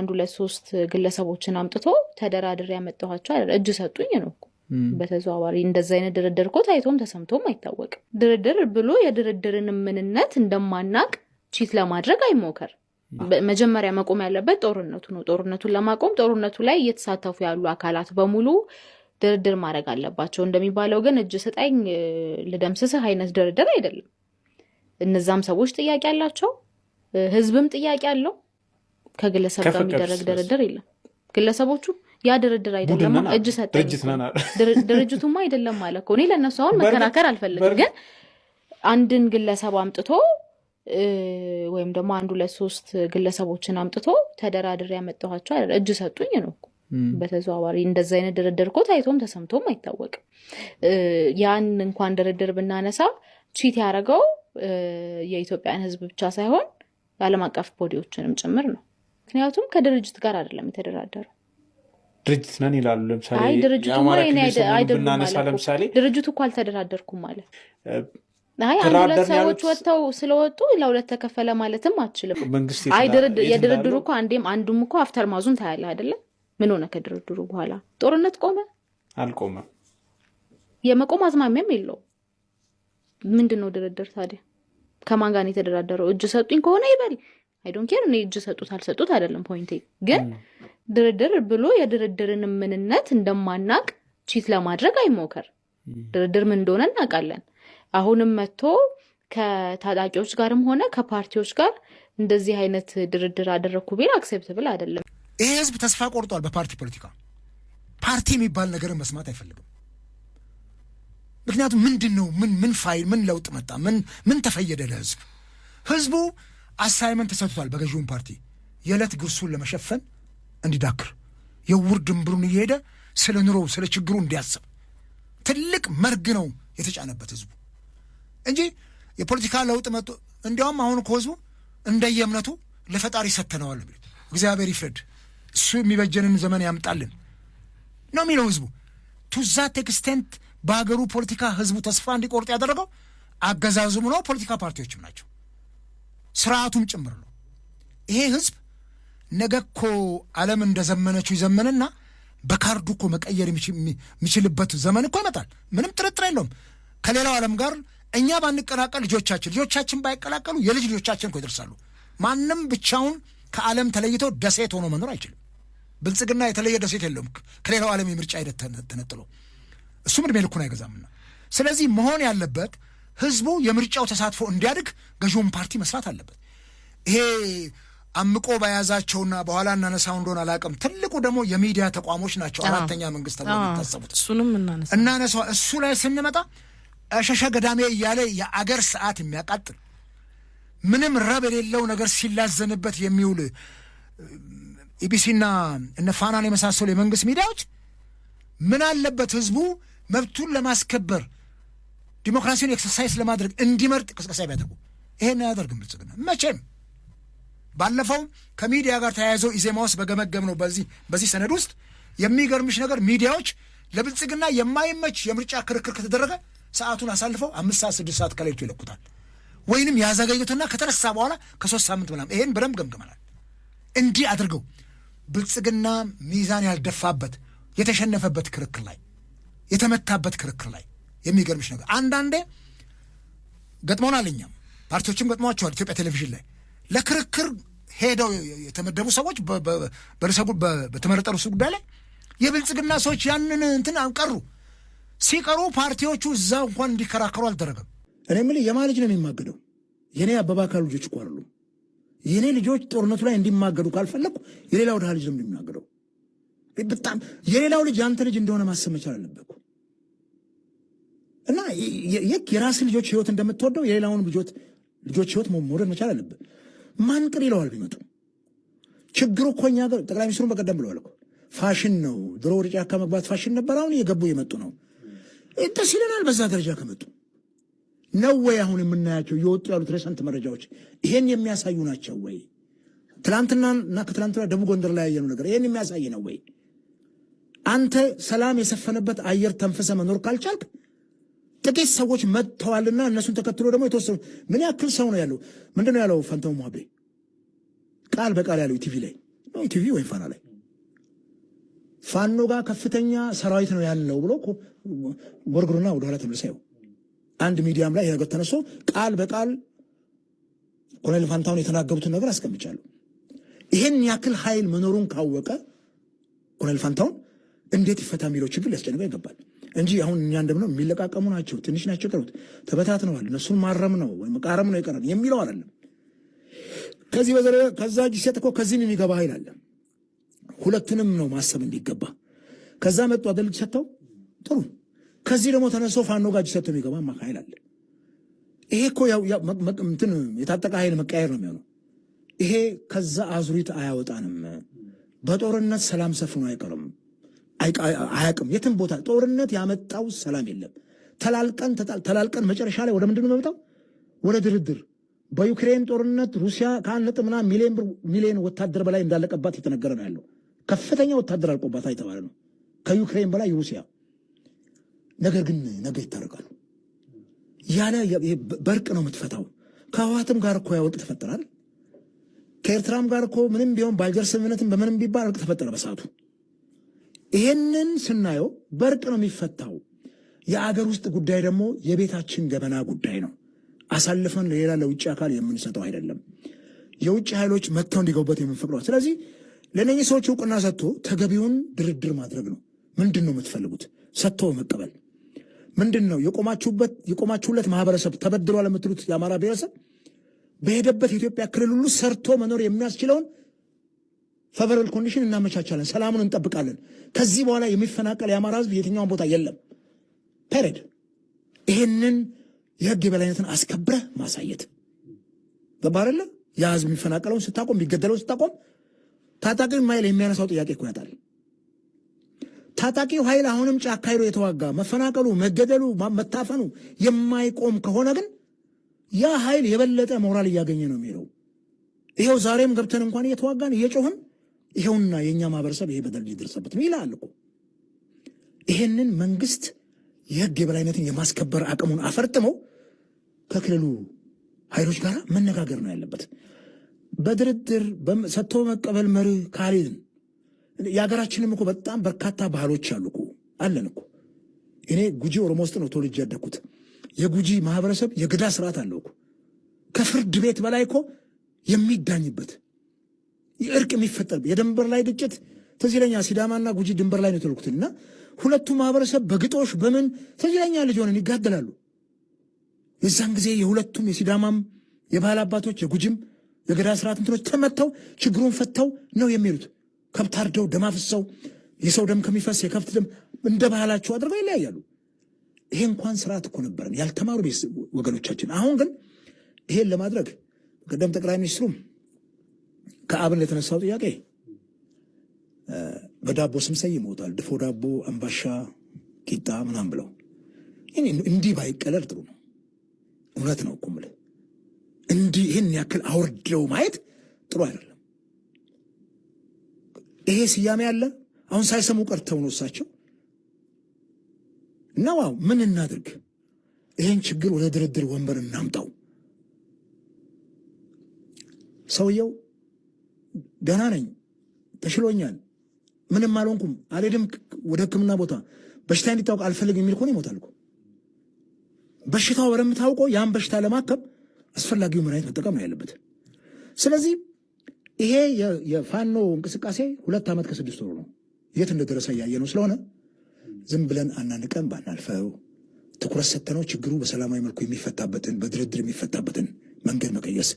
አንዱ ለሶስት ግለሰቦችን አምጥቶ ተደራድሬ ያመጣኋቸው አይደል እጅ ሰጡኝ ነው በተዘዋዋሪ እንደዛ አይነት ድርድር እኮ ታይቶም ተሰምቶም አይታወቅም። ድርድር ብሎ የድርድርን ምንነት እንደማናቅ ቺት ለማድረግ አይሞከር። መጀመሪያ መቆም ያለበት ጦርነቱ ነው። ጦርነቱን ለማቆም ጦርነቱ ላይ እየተሳተፉ ያሉ አካላት በሙሉ ድርድር ማድረግ አለባቸው። እንደሚባለው ግን እጅ ስጠኝ ልደምስስህ አይነት ድርድር አይደለም። እነዛም ሰዎች ጥያቄ አላቸው፣ ህዝብም ጥያቄ አለው። ከግለሰብ ጋር የሚደረግ ድርድር የለም። ግለሰቦቹ ያ ድርድር አይደለም እጅ ሰጠኝ ድርጅቱማ አይደለም ማለት ነው። እኔ ለነሱ አሁን መከራከር አልፈልግም። ግን አንድን ግለሰብ አምጥቶ ወይም ደግሞ አንዱ ለሶስት ግለሰቦችን አምጥቶ ተደራድሬ ያመጣኋቸው አይደል እጅ ሰጡኝ ነው በተዘዋዋሪ እንደዛ አይነት ድርድር እኮ ታይቶም ተሰምቶም አይታወቅም። ያን እንኳን ድርድር ብናነሳ ቺት ያደረገው የኢትዮጵያን ህዝብ ብቻ ሳይሆን የዓለም አቀፍ ቦዲዎችንም ጭምር ነው። ምክንያቱም ከድርጅት ጋር አይደለም የተደራደረው። ድርጅት ነን ይላሉ። ለምሳሌ ድርጅቱ እኮ አልተደራደርኩም ማለት አንድ ሰዎች ወጥተው ስለወጡ ለሁለት ተከፈለ ማለትም አትችልም። የድርድሩ እኮ አንዱም እኮ አፍተር ማዙን ታያለ አይደለ? ምን ሆነ ከድርድሩ በኋላ? ጦርነት ቆመ አልቆመም? የመቆም አዝማሚያም የለውም። ምንድነው ድርድር ታዲያ? ከማን ጋር ነው የተደራደረው? እጅ ሰጡኝ ከሆነ ይበል አይ ዶንት ኬር። እኔ እጅ ሰጡት አልሰጡት አይደለም ፖይንቴ። ግን ድርድር ብሎ የድርድርን ምንነት እንደማናቅ ቺት ለማድረግ አይሞከር። ድርድር ምን እንደሆነ እናውቃለን። አሁንም መጥቶ ከታጣቂዎች ጋርም ሆነ ከፓርቲዎች ጋር እንደዚህ አይነት ድርድር አደረኩ ቢል አክሴፕተብል አይደለም። ይሄ ህዝብ ተስፋ ቆርጧል በፓርቲ ፖለቲካ። ፓርቲ የሚባል ነገር መስማት አይፈልግም። ምክንያቱም ምንድነው ምን ፋይል ምን ለውጥ መጣ ምን ተፈየደ ለህዝብ? ህዝቡ አሳይመንት ተሰጥቷል በገዢውን ፓርቲ የዕለት ጉርሱን ለመሸፈን እንዲዳክር የውር ድንብሩን እየሄደ ስለ ኑሮው ስለ ችግሩ እንዲያስብ ትልቅ መርግ ነው የተጫነበት ህዝቡ እንጂ የፖለቲካ ለውጥ መጡ። እንዲያውም አሁን እኮ ህዝቡ እንደየእምነቱ ለፈጣሪ ሰተነዋል። እግዚአብሔር ይፍረድ፣ እሱ የሚበጀንን ዘመን ያምጣልን ነው የሚለው ህዝቡ። ቱ ዛት ኤክስቴንት በሀገሩ ፖለቲካ ህዝቡ ተስፋ እንዲቆርጥ ያደረገው አገዛዙም ነው፣ ፖለቲካ ፓርቲዎችም ናቸው፣ ስርዓቱም ጭምር ነው። ይሄ ህዝብ ነገ እኮ ዓለም እንደዘመነችው ይዘመንና በካርዱ እኮ መቀየር የሚችልበት ዘመን እኮ ይመጣል። ምንም ጥርጥር የለውም። ከሌላው ዓለም ጋር እኛ ባንቀላቀል ልጆቻችን ባይቀላቀሉ የልጅ ልጆቻችን እኮ ይደርሳሉ። ማንም ብቻውን ከዓለም ተለይቶ ደሴት ሆኖ መኖር አይችልም። ብልጽግና የተለየ ደሴት የለውም ከሌላው ዓለም የምርጫ ሂደት ተነጥሎ፣ እሱም ዕድሜ ልኩን አይገዛምና። ስለዚህ መሆን ያለበት ህዝቡ የምርጫው ተሳትፎ እንዲያድግ ገዢውን ፓርቲ መስራት አለበት። ይሄ አምቆ በያዛቸውና በኋላ እናነሳው እንደሆነ አላውቅም። ትልቁ ደግሞ የሚዲያ ተቋሞች ናቸው። አራተኛ መንግስት ተብሎ የሚታሰቡት እሱንም እናነሳው። እሱ ላይ ስንመጣ ሸሸ ገዳሜ እያለ የአገር ሰዓት የሚያቃጥል ምንም ረብ የሌለው ነገር ሲላዘንበት የሚውል ኢቢሲና እነ ፋናን የመሳሰሉ የመንግስት ሚዲያዎች ምን አለበት ህዝቡ መብቱን ለማስከበር ዲሞክራሲውን ኤክሰርሳይዝ ለማድረግ እንዲመርጥ ቅስቀሳ ቢያደርጉ። ይሄን አያደርግም ብልጽግና መቼም። ባለፈው ከሚዲያ ጋር ተያይዘው ኢዜማ ውስጥ በገመገም ነው በዚህ ሰነድ ውስጥ የሚገርምሽ ነገር ሚዲያዎች ለብልጽግና የማይመች የምርጫ ክርክር ከተደረገ ሰዓቱን አሳልፈው 5 ሰዓት 6 ሰዓት ከሌሊቱ ይለቁታል፣ ወይንም ያዘገዩትና ከተረሳ በኋላ ከ3 ሳምንት ምናምን። ይሄን በደንብ ገምገመናል። እንዲህ አድርገው ብልጽግና ሚዛን ያልደፋበት የተሸነፈበት ክርክር ላይ የተመታበት ክርክር ላይ የሚገርምሽ ነገር አንዳንዴ ገጥሞናል። እኛም ፓርቲዎችም ገጥሟቸዋል። ኢትዮጵያ ቴሌቪዥን ላይ ለክርክር ሄደው የተመደቡ ሰዎች በተመረጠ ርዕሰ ጉዳይ ላይ የብልጽግና ሰዎች ያንን እንትን ሲቀሩ ፓርቲዎቹ እዛ እንኳን እንዲከራከሩ አልተደረገም። እኔ የምልህ የማን ልጅ ነው የሚማገደው? የኔ አበባካል ልጆች እኮ አይደሉም። የኔ ልጆች ጦርነቱ ላይ እንዲማገዱ ካልፈለኩ የሌላው ድሃ ልጅ ነው የሚማገደው። በጣም የሌላው ልጅ ያንተ ልጅ እንደሆነ ማሰብ መቻል አለበት እና የራስህ ልጆች ህይወት እንደምትወደው የሌላውን ልጆች ህይወት መውደድ መቻል አለበት። ማን ቅር ይለዋል ቢመጡ? ችግሩ እኮ እኛ ጋር ጠቅላይ ሚኒስትሩን በቀደም ብለዋል እኮ ፋሽን ነው። ድሮ ወደ ጫካ መግባት ፋሽን ነበር፣ አሁን የመጡ ነው። ደስ ይለናል በዛ ደረጃ ከመጡ ነው ወይ? አሁን የምናያቸው እየወጡ ያሉት ሬሰንት መረጃዎች ይሄን የሚያሳዩ ናቸው ወይ? ትላንትናና ከትላንትና ደቡብ ጎንደር ላይ ያየነው ነገር ይሄን የሚያሳይ ነው ወይ? አንተ ሰላም የሰፈነበት አየር ተንፈሰ መኖር ካልቻልክ ጥቂት ሰዎች መጥተዋልና እነሱን ተከትሎ ደግሞ የተወሰኑ ምን ያክል ሰው ነው ያለው? ምንድነው ያለው ፈንታው ሙሀቤ ቃል በቃል ያለው ቲቪ ላይ ቲቪ ወይም ፋና ላይ ፋኖ ጋር ከፍተኛ ሰራዊት ነው ያለው ብሎ ጎርጎርና ወደኋላ ተመልሰ ይው አንድ ሚዲያም ላይ ነገር ተነስቶ ቃል በቃል ኮሎኔል ፋንታሁን የተናገሩትን ነገር አስቀምጫለሁ። ይሄን ያክል ኃይል መኖሩን ካወቀ ኮሎኔል ፋንታሁን እንዴት ይፈታ የሚለው ችግር ሊያስጨንቀው ይገባል እንጂ አሁን እኛ እንደምነው የሚለቃቀሙ ናቸው፣ ትንሽ ናቸው፣ ቀሩት ተበታትነዋል፣ እነሱን ማረም ነው ወይ መቃረም ነው የቀረን የሚለው አይደለም። ከዚህ በዘረ ከዛ ጊዜ እኮ ከዚህም የሚገባ ኃይል አለ። ሁለቱንም ነው ማሰብ እንዲገባ። ከዛ መጡ አደል ሰጥተው ጥሩ። ከዚህ ደግሞ ተነሶ ፋኖ ጋር ሰጥተው የሚገባ ኃይል አለ። ይሄ እኮ ያው እንትን የታጠቀ ኃይል መቀየር ነው የሚሆነው። ይሄ ከዛ አዙሪት አያወጣንም። በጦርነት ሰላም ሰፍኖ አይቀርም አያቅም። የትም ቦታ ጦርነት ያመጣው ሰላም የለም። ተላልቀን መጨረሻ ላይ ወደ ምንድን ነው የሚመጣው? ወደ ድርድር። በዩክሬን ጦርነት ሩሲያ ከ1.ምና ሚሊዮን ወታደር በላይ እንዳለቀባት የተነገረ ነው ያለው። ከፍተኛ ወታደር አልቆባት የተባለ ነው ከዩክሬን በላይ ሩሲያ። ነገር ግን ነገ ይታረቃሉ ያለ በርቅ ነው የምትፈታው። ከህወሓትም ጋር እኮ ያወቅ ተፈጠራል። ከኤርትራም ጋር እኮ ምንም ቢሆን ባልጀር ስምምነትን በምንም ቢባል እርቅ ተፈጠረ በሰዓቱ። ይሄንን ስናየው በርቅ ነው የሚፈታው። የአገር ውስጥ ጉዳይ ደግሞ የቤታችን ገበና ጉዳይ ነው። አሳልፈን ለሌላ ለውጭ አካል የምንሰጠው አይደለም። የውጭ ኃይሎች መጥተው እንዲገቡበት የምንፈቅደው። ስለዚህ ለእነኚህ ሰዎች እውቅና ሰጥቶ ተገቢውን ድርድር ማድረግ ነው። ምንድን ነው የምትፈልጉት? ሰጥቶ መቀበል ምንድን ነው? የቆማችሁለት ማህበረሰብ ተበድሏል ለምትሉት የአማራ ብሔረሰብ በሄደበት የኢትዮጵያ ክልል ሁሉ ሰርቶ መኖር የሚያስችለውን ፌቨራል ኮንዲሽን እናመቻቻለን፣ ሰላሙን እንጠብቃለን። ከዚህ በኋላ የሚፈናቀል የአማራ ህዝብ የትኛውን ቦታ የለም። ፔሬድ። ይሄንን የህግ የበላይነትን አስከብረህ ማሳየት ገባህ አይደለ? ያ ህዝብ የሚፈናቀለውን ስታቆም፣ የሚገደለውን ስታቆም፣ ታጣቂው ኃይል የሚያነሳው ጥያቄ እኮ ያጣል። ታጣቂው ኃይል አሁንም ጫካ ሄዶ የተዋጋ መፈናቀሉ፣ መገደሉ፣ መታፈኑ የማይቆም ከሆነ ግን ያ ኃይል የበለጠ ሞራል እያገኘ ነው የሚሄደው። ይሄው ዛሬም ገብተን እንኳን እየተዋጋን እየጮህን ይሄውና የእኛ ማህበረሰብ ይሄ በደል ሊደርሰበት ነው ይላል እኮ። ይሄንን መንግስት የህግ የበላይነትን የማስከበር አቅሙን አፈርጥመው ከክልሉ ኃይሎች ጋር መነጋገር ነው ያለበት። በድርድር ሰጥቶ መቀበል መርህ ካልሄድን የሀገራችንም እኮ በጣም በርካታ ባህሎች አሉ እኮ አለን እኮ። እኔ ጉጂ ኦሮሞ ውስጥ ነው ተወልጄ ያደግኩት። የጉጂ ማህበረሰብ የግዳ ስርዓት አለው እኮ። ከፍርድ ቤት በላይ እኮ የሚዳኝበት የእርቅ የሚፈጠር የድንበር ላይ ግጭት ትዝ ይለኛል። ሲዳማና ጉጂ ድንበር ላይ ነው የተወለድኩትና ሁለቱ ማህበረሰብ በግጦሽ በምን ትዝ ይለኛል ልጅ ሆነን ይጋደላሉ። የዛን ጊዜ የሁለቱም የሲዳማም የባህል አባቶች የጉጂም የገዳ ስርዓት እንትኖች ተመተው ችግሩን ፈተው ነው የሚሉት። ከብት አርደው ደም አፍሰው የሰው ደም ከሚፈስ የከብት ደም እንደ ባህላቸው አድርገው ይለያያሉ። ይሄ እንኳን ስርዓት እኮ ነበረን ያልተማሩ ወገኖቻችን። አሁን ግን ይሄን ለማድረግ ቀደም ጠቅላይ ሚኒስትሩም ከአብን የተነሳው ጥያቄ በዳቦ ስም ሰይመውታል። ድፎ ዳቦ፣ አምባሻ፣ ቂጣ ምናምን ብለው እንዲህ ባይቀለል ጥሩ ነው። እውነት ነው እኮ የምልህ እንዲህ ይህን ያክል አውርደው ማየት ጥሩ አይደለም። ይሄ ስያሜ ያለ አሁን ሳይሰሙ ቀርተው ነው እሳቸው እና ዋው ምን እናድርግ? ይሄን ችግር ወደ ድርድር ወንበር እናምጣው። ሰውየው ደህና ነኝ፣ ተሽሎኛል፣ ምንም አልሆንኩም፣ አልሄድም ወደ ሕክምና ቦታ በሽታ እንዲታወቅ አልፈልግም የሚል ከሆነ ይሞታል እኮ። በሽታው ወረም ታውቆ ያን በሽታ ለማከም አስፈላጊው መድኃኒት መጠቀም ነው ያለበት። ስለዚህ ይሄ የፋኖ እንቅስቃሴ 2 ዓመት ከ6 ወር ነው። የት እንደደረሰ እያየ ነው። ስለሆነ ዝም ብለን አናንቀን ባናልፈው ትኩረት ሰጥተነው ችግሩ በሰላማዊ መልኩ የሚፈታበትን በድርድር የሚፈታበትን መንገድ መቀየስ